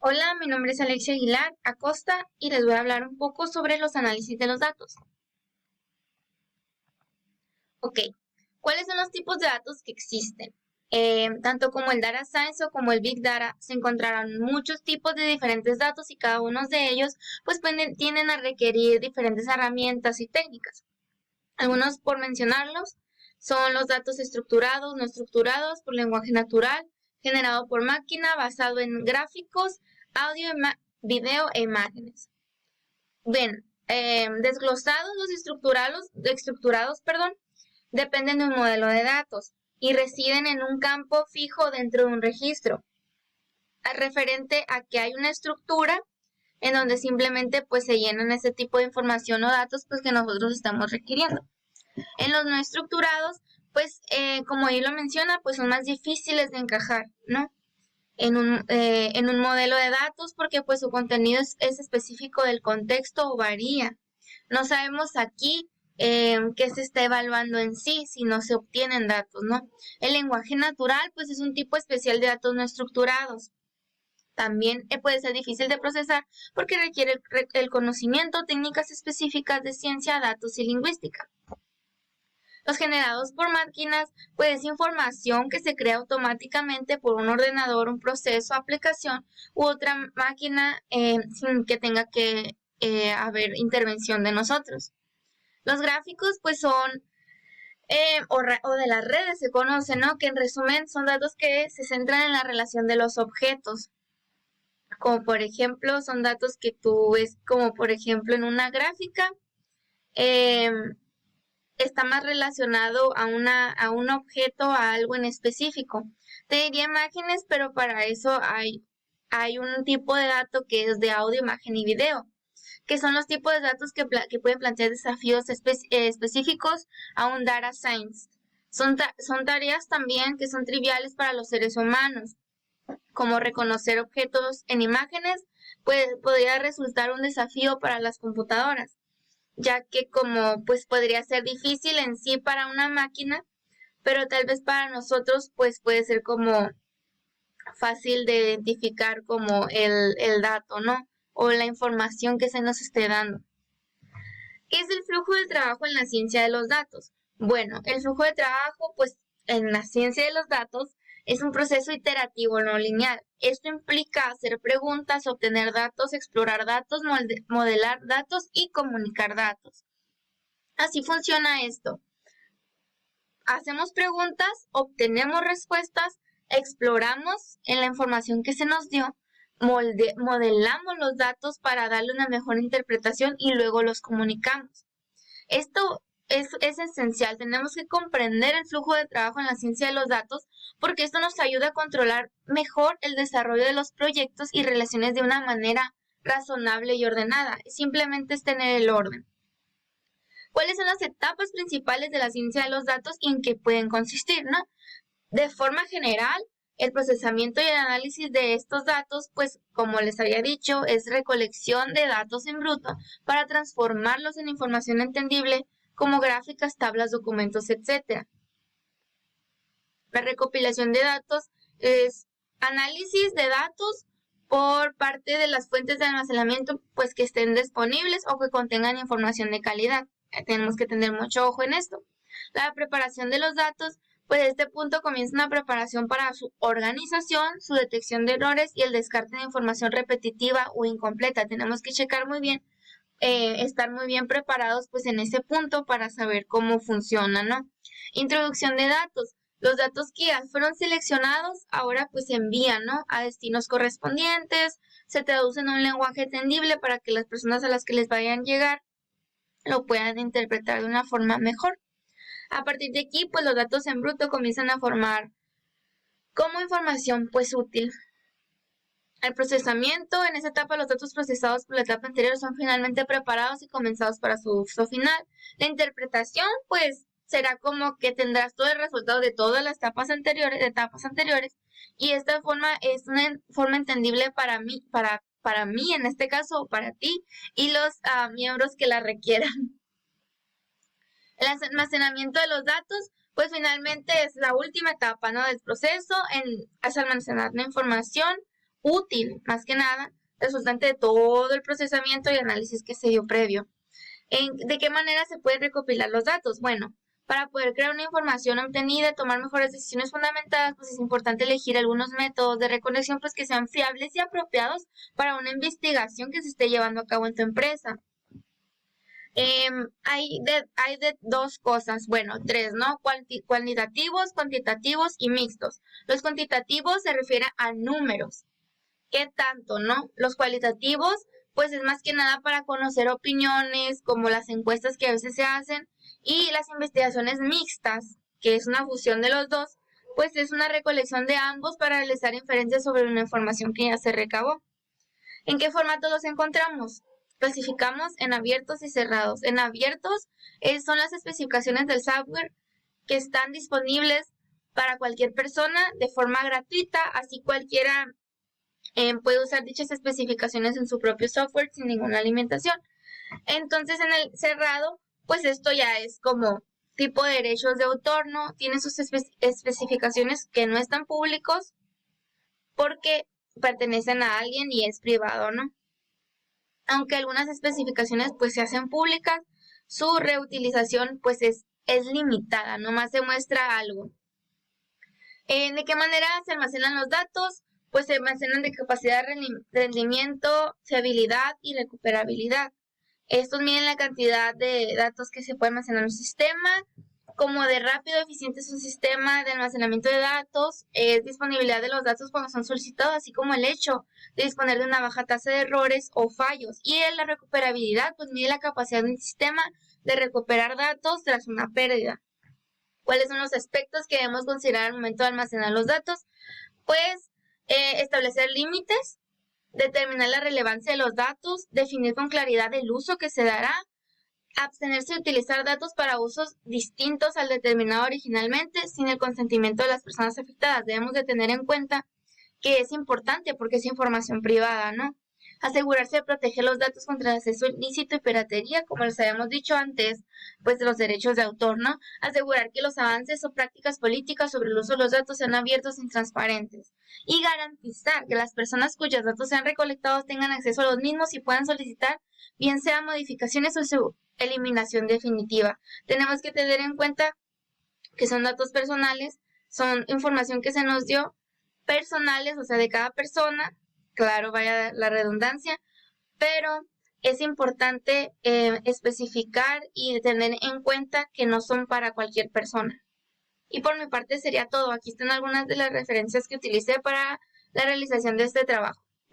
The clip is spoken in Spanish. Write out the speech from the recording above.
Hola, mi nombre es Alexia Aguilar Acosta y les voy a hablar un poco sobre los análisis de los datos. Ok, ¿cuáles son los tipos de datos que existen? Tanto como el Data Science o como el Big Data, se encontrarán muchos tipos de diferentes datos y cada uno de ellos pues tienden a requerir diferentes herramientas y técnicas. Algunos por mencionarlos son los datos estructurados, no estructurados, por lenguaje natural, generado por máquina, basado en gráficos, audio, video e imágenes. Bien, desglosados los estructurados, dependen de un modelo de datos y residen en un campo fijo dentro de un registro, referente a que hay una estructura en donde simplemente pues se llenan ese tipo de información o datos pues que nosotros estamos requiriendo. En los no estructurados, pues como ahí lo menciona, pues son más difíciles de encajar, ¿no? En un modelo de datos porque pues su contenido es específico del contexto o varía. No sabemos aquí qué se está evaluando en sí si no se obtienen datos, ¿no? El lenguaje natural pues es un tipo especial de datos no estructurados. También puede ser difícil de procesar porque requiere el conocimiento, técnicas específicas de ciencia, datos y lingüística. Los generados por máquinas, pues es información que se crea automáticamente por un ordenador, un proceso, aplicación u otra máquina sin que tenga que haber intervención de nosotros. Los gráficos, pues son, o de las redes se conoce, ¿no? Que en resumen son datos que se centran en la relación de los objetos. Como por ejemplo, son datos que tú ves como por ejemplo en una gráfica. Está más relacionado a un objeto, a algo en específico. Te diría imágenes, pero para eso hay un tipo de dato que es de audio, imagen y video, que son los tipos de datos que pueden plantear desafíos específicos a un data science. Son tareas también que son triviales para los seres humanos, como reconocer objetos en imágenes, podría resultar un desafío para las computadoras, ya que como pues podría ser difícil en sí para una máquina, pero tal vez para nosotros pues puede ser como fácil de identificar como el dato, ¿no? O la información que se nos esté dando. ¿Qué es el flujo de trabajo en la ciencia de los datos? Bueno, el flujo de trabajo pues en la ciencia de los datos es un proceso iterativo no lineal. Esto implica hacer preguntas, obtener datos, explorar datos, modelar datos y comunicar datos. Así funciona esto. Hacemos preguntas, obtenemos respuestas, exploramos en la información que se nos dio, modelamos los datos para darle una mejor interpretación y luego los comunicamos. Esto es esencial. Tenemos que comprender el flujo de trabajo en la ciencia de los datos porque esto nos ayuda a controlar mejor el desarrollo de los proyectos y relaciones de una manera razonable y ordenada. Simplemente es tener el orden. ¿Cuáles son las etapas principales de la ciencia de los datos y en qué pueden consistir, no? De forma general, el procesamiento y el análisis de estos datos, pues como les había dicho, es recolección de datos en bruto para transformarlos en información entendible como gráficas, tablas, documentos, etc. La recopilación de datos es análisis de datos por parte de las fuentes de almacenamiento pues que estén disponibles o que contengan información de calidad. Tenemos que tener mucho ojo en esto. La preparación de los datos, pues de este punto comienza una preparación para su organización, su detección de errores y el descarte de información repetitiva o incompleta. Tenemos que checar muy bien, estar muy bien preparados pues en ese punto para saber cómo funciona, ¿no? Introducción de datos. Los datos que ya fueron seleccionados ahora pues se envían, ¿no? A destinos correspondientes, se traducen a un lenguaje entendible para que las personas a las que les vayan a llegar lo puedan interpretar de una forma mejor. A partir de aquí, pues los datos en bruto comienzan a formar como información pues útil. El procesamiento, en esa etapa los datos procesados por la etapa anterior son finalmente preparados y comenzados para su uso final. La interpretación, pues será como que tendrás todo el resultado de todas las etapas anteriores, y esta forma es una forma entendible para mí en este caso, o para ti y los miembros que la requieran. El almacenamiento de los datos, pues finalmente es la última etapa, ¿no? Del proceso, es almacenar la información útil, más que nada, resultante de todo el procesamiento y análisis que se dio previo. ¿De qué manera se pueden recopilar los datos? Bueno, para poder crear una información obtenida y tomar mejores decisiones fundamentadas, pues es importante elegir algunos métodos de recolección pues que sean fiables y apropiados para una investigación que se esté llevando a cabo en tu empresa. Hay de dos cosas, bueno, tres, ¿no? Cualitativos, cuantitativos y mixtos. Los cuantitativos se refieren a números. ¿Qué tanto, no? Los cualitativos, pues es más que nada para conocer opiniones, como las encuestas que a veces se hacen, y las investigaciones mixtas, que es una fusión de los dos, pues es una recolección de ambos para realizar inferencias sobre una información que ya se recabó. ¿En qué formato los encontramos? Clasificamos en abiertos y cerrados. En abiertos son las especificaciones del software que están disponibles para cualquier persona de forma gratuita, así cualquiera puede usar dichas especificaciones en su propio software sin ninguna alimentación. Entonces en el cerrado, pues esto ya es como tipo de derechos de autor, ¿no? Tiene sus especificaciones que no están públicos porque pertenecen a alguien y es privado, ¿no? Aunque algunas especificaciones pues se hacen públicas, su reutilización pues es limitada, nomás se muestra algo. ¿De qué manera se almacenan los datos? Pues se almacenan de capacidad, rendimiento, fiabilidad y recuperabilidad. Estos miden la cantidad de datos que se puede almacenar en un sistema, como de rápido, eficiente es un sistema de almacenamiento de datos, es disponibilidad de los datos cuando son solicitados, así como el hecho de disponer de una baja tasa de errores o fallos. Y en la recuperabilidad, pues mide la capacidad de un sistema de recuperar datos tras una pérdida. ¿Cuáles son los aspectos que debemos considerar al momento de almacenar los datos? Pues establecer límites, determinar la relevancia de los datos, definir con claridad el uso que se dará, abstenerse de utilizar datos para usos distintos al determinado originalmente sin el consentimiento de las personas afectadas. Debemos de tener en cuenta que es importante porque es información privada, ¿no? Asegurarse de proteger los datos contra el acceso ilícito y piratería, como les habíamos dicho antes, pues de los derechos de autor, ¿no? Asegurar que los avances o prácticas políticas sobre el uso de los datos sean abiertos y transparentes. Y garantizar que las personas cuyos datos sean recolectados tengan acceso a los mismos y puedan solicitar bien sea modificaciones o su eliminación definitiva. Tenemos que tener en cuenta que son datos personales, son información que se nos dio personales, o sea, de cada persona, claro, vaya la redundancia, pero es importante especificar y tener en cuenta que no son para cualquier persona. Y por mi parte sería todo. Aquí están algunas de las referencias que utilicé para la realización de este trabajo.